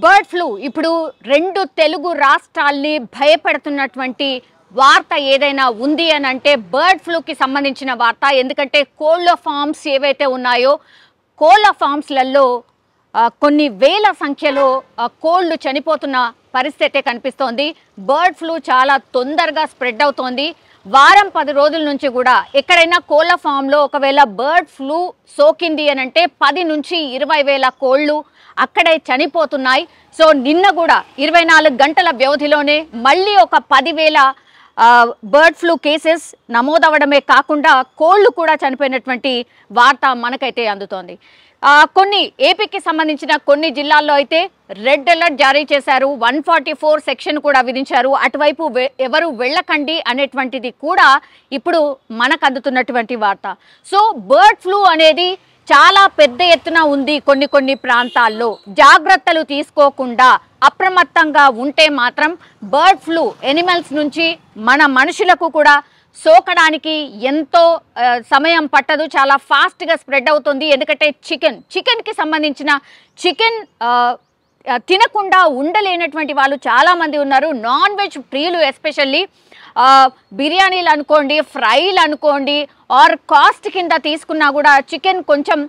Bird flu ఇప్పుడు రెండు తెలుగు రాష్ట్రాల్ని భయపెడుతున్నటువంటి వార్త ఏదైనా ఉంది అని అంటే బర్డ్ ఫ్లూకి సంబంధించిన వార్త. ఎందుకంటే కోళ్ళ ఫార్మ్స్ ఏవైతే ఉన్నాయో కోళ్ళ ఫార్మ్స్లలో కొన్ని వేల సంఖ్యలో కోళ్ళు చనిపోతున్న పరిస్థితి కనిపిస్తోంది. బర్డ్ ఫ్లూ చాలా తొందరగా స్ప్రెడ్ అవుతోంది. వారం 10 రోజుల నుంచి కూడా ఎక్కడైనా కోళ్ళ ఫామ్లో ఒకవేళ బర్డ్ ఫ్లూ సోకింది అని అంటే 10 నుంచి 20 వేల కోళ్ళు అక్కడే చనిపోతున్నాయి. సో నిన్న కూడా 24 గంటల వ్యవధిలోనే మళ్ళీ ఒక 10,000 బర్డ్ ఫ్లూ కేసెస్ నమోదవడమే కాకుండా కోళ్ళు కూడా చనిపోయినటువంటి వార్త మనకైతే అందుతోంది. కొన్ని ఏపీకి సంబంధించిన కొన్ని జిల్లాల్లో అయితే రెడ్ అలర్ట్ జారీ చేశారు. 144 సెక్షన్ కూడా విధించారు. అటువైపు ఎవరు వెళ్ళకండి అనేటువంటిది కూడా ఇప్పుడు మనకు అందుతున్నటువంటి వార్త. సో బర్డ్ ఫ్లూ అనేది చాలా పెద్ద ఎత్తున ఉంది. కొన్ని ప్రాంతాల్లో జాగ్రత్తలు తీసుకోకుండా అప్రమత్తంగా ఉంటే మాత్రం బర్డ్ ఫ్లూ ఎనిమల్స్ నుంచి మన మనుషులకు కూడా సోకడానికి ఎంతో సమయం పట్టదు. చాలా ఫాస్ట్గా స్ప్రెడ్ అవుతుంది. ఎందుకంటే చికెన్కి సంబంధించిన చికెన్ తినకుండా ఉండలేనటువంటి వాళ్ళు చాలామంది ఉన్నారు. నాన్ వెజ్ ప్రియులు ఎస్పెషల్లీ బిర్యానీలు అనుకోండి, ఫ్రైలు అనుకోండి, ఆర్ కాస్ట్ కింద తీసుకున్నా కూడా చికెన్ కొంచెం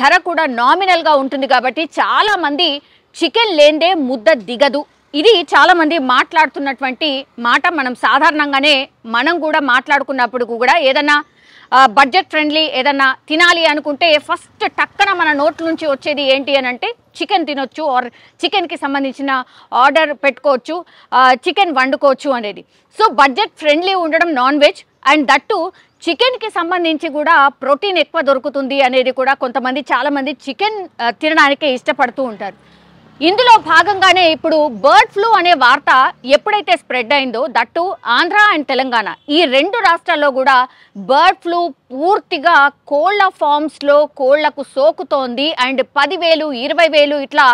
ధర కూడా నామినల్గా ఉంటుంది. కాబట్టి చాలామంది చికెన్ లేందే ముద్ద దిగదు. ఇది చాలామంది మాట్లాడుతున్నటువంటి మాట. మనం సాధారణంగానే మనం కూడా మాట్లాడుకున్నప్పుడు కూడా ఏదన్నా బడ్జెట్ ఫ్రెండ్లీ ఏదన్నా తినాలి అనుకుంటే ఫస్ట్ టక్కన మన నోట్ల నుంచి వచ్చేది ఏంటి అని అంటే చికెన్ తినొచ్చు, ఆర్ చికెన్కి సంబంధించిన ఆర్డర్ పెట్టుకోవచ్చు, చికెన్ వండుకోవచ్చు అనేది. సో బడ్జెట్ ఫ్రెండ్లీ ఉండడం నాన్ వెజ్, అండ్ దట్టు చికెన్కి సంబంధించి కూడా ప్రోటీన్ ఎక్కువ దొరుకుతుంది అనేది కూడా చాలామంది చికెన్ తినడానికే ఇష్టపడుతూ ఉంటారు. ఇందులో భాగంగానే ఇప్పుడు బర్డ్ ఫ్లూ అనే వార్త ఎప్పుడైతే స్ప్రెడ్ అయిందో దట్టు ఆంధ్ర అండ్ తెలంగాణ ఈ రెండు రాష్ట్రాల్లో కూడా బర్డ్ ఫ్లూ పూర్తిగా కోళ్ళ ఫార్మ్స్లో కోళ్లకు సోకుతోంది. అండ్ 10,000, 20,000 ఇట్లా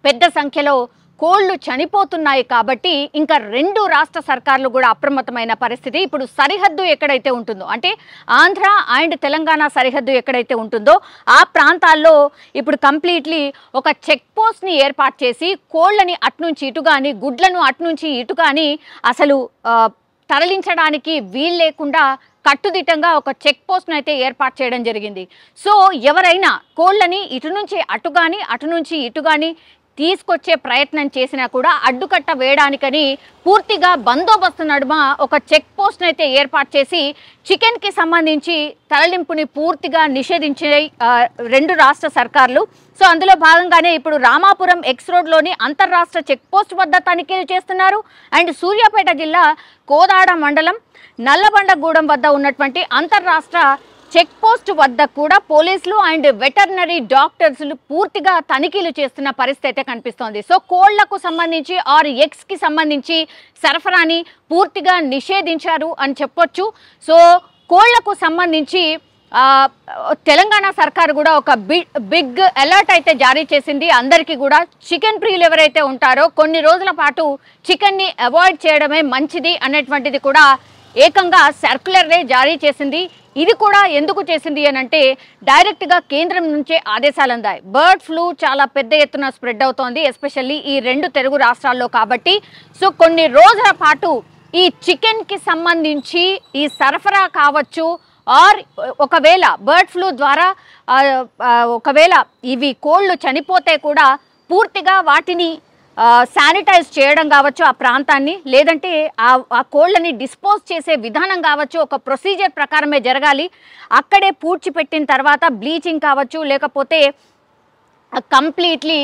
పెద్ద సంఖ్యలో కోళ్ళు చనిపోతున్నాయి. కాబట్టి ఇంకా రెండు రాష్ట్ర సర్కార్లు కూడా అప్రమత్తమైన పరిస్థితి. ఇప్పుడు సరిహద్దు ఎక్కడైతే ఉంటుందో అంటే ఆంధ్ర అండ్ తెలంగాణ సరిహద్దు ఎక్కడైతే ఉంటుందో ఆ ప్రాంతాల్లో ఇప్పుడు కంప్లీట్లీ ఒక చెక్ పోస్ట్ని ఏర్పాటు చేసి కోళ్ళని అటునుంచి ఇటు కానీ గుడ్లను అటునుంచి ఇటు కానీ అసలు తరలించడానికి వీలు లేకుండా కట్టుదిట్టంగా ఒక చెక్ పోస్ట్ను అయితే ఏర్పాటు చేయడం జరిగింది. సో ఎవరైనా కోళ్ళని ఇటు నుంచి అటు కానీ అటు నుంచి ఇటు కానీ తీసుకొచ్చే ప్రయత్నం చేసినా కూడా అడ్డుకట్ట వేయడానికని పూర్తిగా బందోబస్తు నడుమ ఒక చెక్ పోస్ట్ని అయితే ఏర్పాటు చేసి చికెన్కి సంబంధించి తరలింపుని పూర్తిగా నిషేధించే రెండు రాష్ట్ర సర్కార్లు. సో అందులో భాగంగానే ఇప్పుడు రామాపురం ఎక్స్ రోడ్లోని అంతర్రాష్ట్ర చెక్ పోస్ట్ వద్ద తనిఖీలు చేస్తున్నారు. అండ్ సూర్యాపేట జిల్లా కోదాడ మండలం నల్లబండగూడెం వద్ద ఉన్నటువంటి అంతర్రాష్ట్ర చెక్ పోస్ట్ వద్ద కూడా పోలీసులు అండ్ వెటర్నరీ డాక్టర్స్లు పూర్తిగా తనిఖీలు చేస్తున్న పరిస్థితి కనిపిస్తోంది. సో కోళ్లకు సంబంధించి ఆర్ ఎగ్స్కి సంబంధించి సరఫరాని పూర్తిగా నిషేధించారు అని చెప్పొచ్చు. సో కోళ్లకు సంబంధించి తెలంగాణ సర్కారు కూడా ఒక బిగ్ అలర్ట్ అయితే జారీ చేసింది. అందరికీ కూడా చికెన్ ప్రియులు ఎవరైతే ఉంటారో కొన్ని రోజుల పాటు చికెన్ని అవాయిడ్ చేయడమే మంచిది అనేటువంటిది కూడా ఏకంగా సర్క్యులర్నే జారీ చేసింది. ఇది కూడా ఎందుకు చేసింది అని అంటే డైరెక్ట్గా కేంద్రం నుంచే ఆదేశాలు అందాయి. బర్డ్ ఫ్లూ చాలా పెద్ద ఎత్తున స్ప్రెడ్ అవుతోంది, ఎస్పెషల్లీ ఈ రెండు తెలుగు రాష్ట్రాల్లో. కాబట్టి సో కొన్ని రోజుల పాటు ఈ చికెన్కి సంబంధించి ఈ సరఫరా కావచ్చు, ఆర్ ఒకవేళ బర్డ్ ఫ్లూ ద్వారా ఒకవేళ ఇవి కోళ్ళు చనిపోతే కూడా పూర్తిగా వాటిని శానిటైజ్ చేయడం కావచ్చు ఆ ప్రాంతాన్ని, లేదంటే ఆ కోళ్ళని డిస్పోజ్ చేసే విధానం కావచ్చు ఒక ప్రొసీజర్ ప్రకారమే జరగాలి. అక్కడే పూడ్చిపెట్టిన తర్వాత బ్లీచింగ్ కావచ్చు, లేకపోతే కంప్లీట్లీ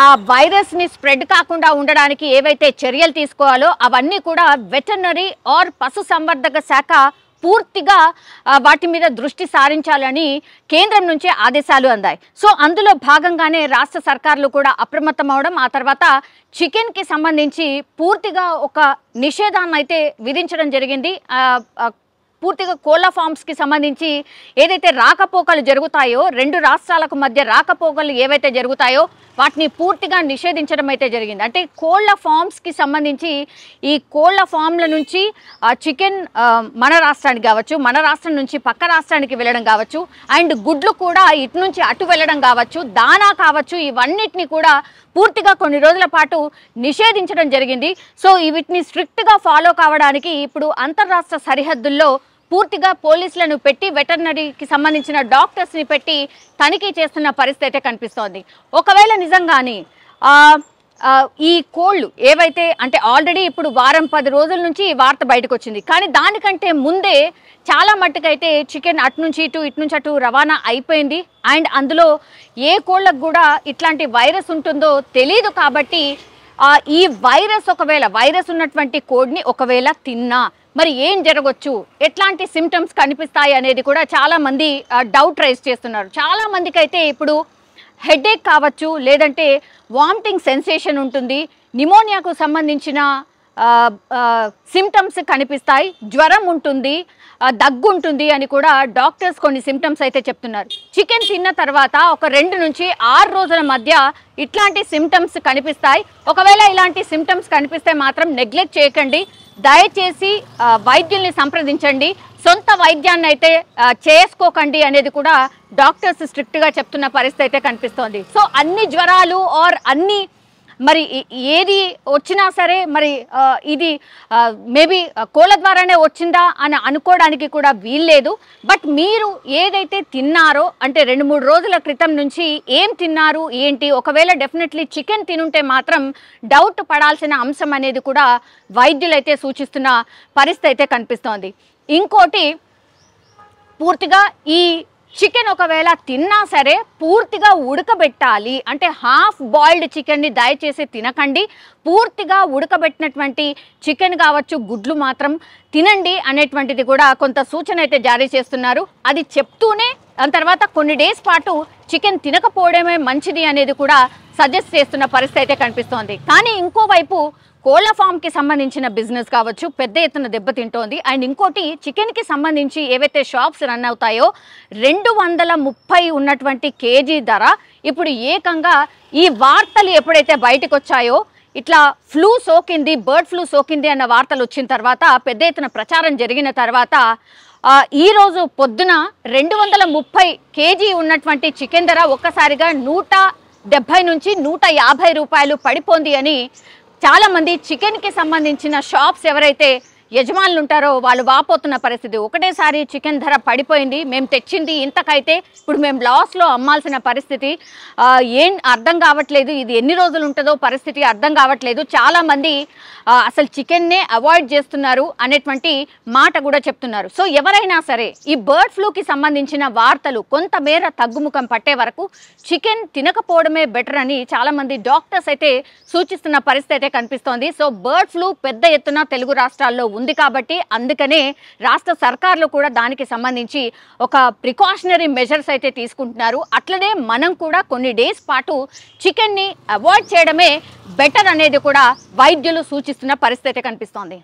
ఆ వైరస్ని స్ప్రెడ్ కాకుండా ఉండడానికి ఏవైతే చర్యలు తీసుకోవాలో అవన్నీ కూడా వెటర్నరీ ఆర్ పశు సంవర్ధక శాఖ పూర్తిగా వాటి మీద దృష్టి సారించాలని కేంద్రం నుంచే ఆదేశాలు అందాయి. సో అందులో భాగంగానే రాష్ట్ర సర్కార్లు కూడా అప్రమత్తం అవడం, ఆ తర్వాత చికెన్కి సంబంధించి పూర్తిగా ఒక నిషేధాన్ని అయితే విధించడం జరిగింది. పూర్తిగా కోళ్ల ఫార్మ్స్కి సంబంధించి ఏదైతే రాకపోకలు జరుగుతాయో, 2 రాష్ట్రాలకు మధ్య రాకపోకలు ఏవైతే జరుగుతాయో వాటిని పూర్తిగా నిషేధించడం అయితే జరిగింది. అంటే కోళ్ల ఫార్మ్స్కి సంబంధించి ఈ కోళ్ల ఫామ్ల నుంచి చికెన్ మన రాష్ట్రానికి కావచ్చు, మన రాష్ట్రం నుంచి పక్క రాష్ట్రానికి వెళ్ళడం కావచ్చు, అండ్ గుడ్లు కూడా ఇటు నుంచి అటు వెళ్ళడం కావచ్చు, దానా కావచ్చు, ఇవన్నిటిని కూడా పూర్తిగా కొన్ని రోజుల పాటు నిషేధించడం జరిగింది. సో వీటిని స్ట్రిక్ట్గా ఫాలో కావడానికి ఇప్పుడు అంతర్రాష్ట్ర సరిహద్దుల్లో పూర్తిగా పోలీసులను పెట్టి, వెటర్నరీకి సంబంధించిన డాక్టర్స్ని పెట్టి తనిఖీ చేస్తున్న పరిస్థితి అయితే కనిపిస్తోంది. ఒకవేళ నిజంగానే ఈ కోళ్ళు ఏవైతే అంటే ఆల్రెడీ ఇప్పుడు వారం 10 రోజుల నుంచి ఈ వార్త బయటకు వచ్చింది, కానీ దానికంటే ముందే చాలా మట్టుకైతే చికెన్ అటు నుంచి ఇటు నుంచి అటు రవాణా అయిపోయింది. అండ్ అందులో ఏ కోళ్ళకు కూడా ఇట్లాంటి వైరస్ ఉంటుందో తెలియదు. కాబట్టి ఈ వైరస్ ఉన్నటువంటి కోడిని ఒకవేళ తిన్నా మరి ఏం జరగవచ్చు, ఎట్లాంటి సిమ్టమ్స్ కనిపిస్తాయి అనేది కూడా చాలామంది డౌట్ రైజ్ చేస్తున్నారు. చాలామందికి అయితే ఇప్పుడు హెడేక్ కావచ్చు, లేదంటే వామిటింగ్ సెన్సేషన్ ఉంటుంది, నిమోనియాకు సంబంధించిన సిమ్టమ్స్ కనిపిస్తాయి, జ్వరం ఉంటుంది, దగ్గు ఉంటుంది అని కూడా డాక్టర్స్ కొన్ని సిమ్టమ్స్ అయితే చెప్తున్నారు. చికెన్ తిన్న తర్వాత ఒక 2 నుంచి 6 రోజుల మధ్య ఇట్లాంటి సిమ్టమ్స్ కనిపిస్తాయి. ఒకవేళ ఇలాంటి సిమ్టమ్స్ కనిపిస్తే మాత్రం నెగ్లెక్ట్ చేయకండి, దయచేసి వైద్యుల్ని సంప్రదించండి, సొంత వైద్యాన్ని అయితే చేసుకోకండి అనేది కూడా డాక్టర్స్ స్ట్రిక్ట్గా చెప్తున్న పరిస్థితి అయితే కనిపిస్తోంది. సో అన్ని జ్వరాలు ఆర్ అన్ని మరి ఏది వచ్చినా సరే మరి ఇది మేబీ కోళ్ళ ద్వారానే వచ్చిందా అని అనుకోవడానికి కూడా వీల్లేదు. బట్ మీరు ఏదైతే తిన్నారో అంటే 2-3 రోజుల క్రితం నుంచి ఏం తిన్నారు ఏంటి, ఒకవేళ డెఫినెట్లీ చికెన్ తినుంటే మాత్రం డౌట్ పడాల్సిన అంశం అనేది కూడా వైద్యులైతే సూచిస్తున్న పరిస్థితి అయితే కనిపిస్తోంది. ఇంకోటి, పూర్తిగా ఈ చికెన్ ఒకవేళ తిన్నా సరే పూర్తిగా ఉడకబెట్టాలి. అంటే హాఫ్ బాయిల్డ్ చికెన్ని దయచేసి తినకండి, పూర్తిగా ఉడకబెట్టినటువంటి చికెన్ కావచ్చు, గుడ్లు మాత్రం తినండి అనేటువంటిది కూడా కొంత సూచన అయితే జారీ చేస్తున్నారు. అది చెప్తూనే దాని తర్వాత కొన్ని డేస్ పాటు చికెన్ తినకపోవడమే మంచిది అనేది కూడా సజెస్ట్ చేస్తున్న పరిస్థితి అయితే కనిపిస్తోంది. కానీ ఇంకోవైపు కోళ్ల ఫామ్కి సంబంధించిన బిజినెస్ కావచ్చు పెద్ద ఎత్తున దెబ్బతింటోంది. అండ్ ఇంకోటి, చికెన్కి సంబంధించి ఏవైతే షాప్స్ రన్ అవుతాయో 230 ఉన్నటువంటి కేజీ ధర ఇప్పుడు ఏకంగా ఈ వార్తలు ఎప్పుడైతే బయటకు వచ్చాయో, ఇట్లా ఫ్లూ సోకింది, బర్డ్ ఫ్లూ సోకింది అన్న వార్తలు వచ్చిన తర్వాత, పెద్ద ఎత్తున ప్రచారం జరిగిన తర్వాత ఈరోజు పొద్దున 230 కేజీ ఉన్నటువంటి చికెన్ ధర ఒక్కసారిగా 170 నుంచి 150 రూపాయలు పడిపోంది అని చాలామంది చికెన్కి సంబంధించిన షాప్స్ ఎవరైతే యజమానులు ఉంటారో వాళ్ళు వాపోతున్న పరిస్థితి. ఒకటేసారి చికెన్ ధర పడిపోయింది, మేము తెచ్చింది ఇంతకైతే ఇప్పుడు మేము లాస్లో అమ్మాల్సిన పరిస్థితి, ఏం అర్థం కావట్లేదు, ఇది ఎన్ని రోజులు ఉంటుందో పరిస్థితి అర్థం కావట్లేదు, చాలామంది అసలు చికెన్నే అవాయిడ్ చేస్తున్నారు అనేటువంటి మాట కూడా చెప్తున్నారు. సో ఎవరైనా సరే ఈ బర్డ్ ఫ్లూకి సంబంధించిన వార్తలు కొంతమేర తగ్గుముఖం పట్టే వరకు చికెన్ తినకపోవడమే బెటర్ అని చాలామంది డాక్టర్స్ అయితే సూచిస్తున్న పరిస్థితి అయితే కనిపిస్తోంది. సో బర్డ్ ఫ్లూ పెద్ద ఎత్తున తెలుగు రాష్ట్రాల్లో ఉంది కాబట్టి అందుకనే రాష్ట్ర సర్కార్లు కూడా దానికి సంబంధించి ఒక ప్రికాషనరీ మెజర్స్ అయితే తీసుకుంటున్నారు. అట్లనే మనం కూడా కొన్ని డేస్ పాటు చికెన్ని అవాయిడ్ చేయడమే బెటర్ అనేది కూడా వైద్యులు సూచిస్తున్న పరిస్థితి కనిపిస్తోంది.